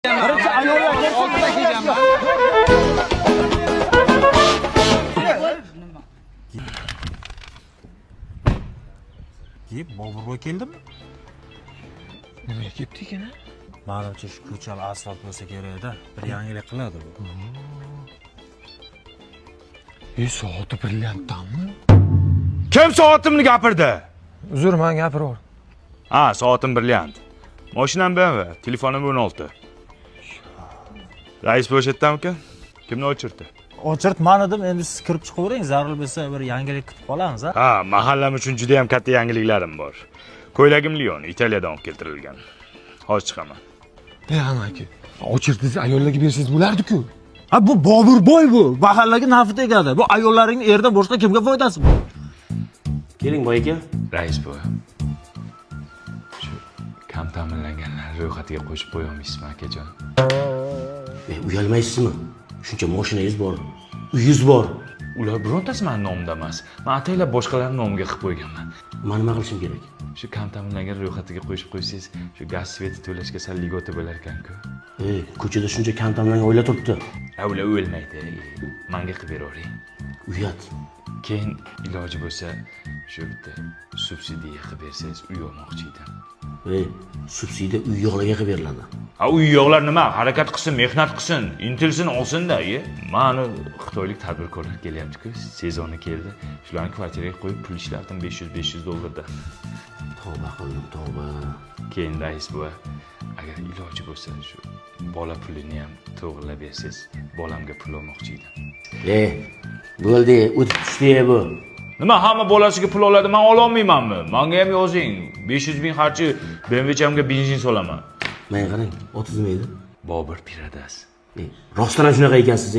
Birinchi ayollarga oltida kelganman. Yeb, Boburboy keldimi? Nimaga kelibdi ekan? Menimcha shu ko'chal asfalt bo'lsa kerak-da, bir yangilik qiladi bu. Soati brilliantdanmi? Kim soatimni gapirdi? Uzr, men gapiraver. Ha, soatim brilliant. Mashinam BMW, telefonim 16. Rais bo'sh etdimikan? Kimni o'chirdi? O'chirt men edim, endi siz kirib chiqavering, zarur bo'lsa bir yangilik kutib qolamiz, ha? Ha, mahallam uchun juda ham katta yangiliklarim bor. Ko'ylagim Lion, Italiyadan olib keltirilgan. Hozir chiqaman. Amaki, o'chirtingiz ayollarga bersangiz bo'lardi-ku. Ha, bu Boburboy bu. Mahallaga nafi tegadi. Bu ayollarning erdan boshqa kimga foydasi bor? Keling boy aka. Rais buva. Shu kam ta'minlanganlar ro'yxatiga qo'shib qo'ya olmaysizmi, akajon? Uyalmaysizmi? Shuncha mashinangiz bor, uyingiz bor. Ular birontasi meni nomimda emas. Men ataylab boshqalarning nomiga qilib qo'yganman. Men nima qilishim kerak? Shu kam ta'minlangan ro'yxatiga qo'yib qo'ysangiz, shu gaz sveti to'lashga sal ligota bo'lar ekan-ku. Ko'chada shuncha kam ta'minlangan oila turibdi. Ular o'lmaydi. Menga qilib beravering. Uyat. Keyin iloji bo'lsa, shu bitta subsidiya qilib bersangiz uy olmoqchi edim. Subsidiya uy yo'qlarga qilib beriladi. Ha, uy yo'qlar nima? Harakat qilsin, mehnat qilsin, intilsin, olsin-da, Mani xitoylik tadbirkorlar kelyapti-ku, sezoni keldi. Shularni kvartiraga qo'yib pul ishlatdim $500 Tavba qildim, tavba. Keyin rais buva, agar iloji bo'lsa shu bola pulini ham to'g'rilab bersangiz, bolamga pul olmoqchi edim. Bo'ldi, o'tib tushdi bu. Nima, hamma bolasiga pul oladi, men ola olmaymanmi? Menga ham yozing. 500 ming xarchi BMW'chamga benzin solaman. Men qarang, otingiz nima edi? Bobur Piradas. Rostdan shunaqa ekansiz,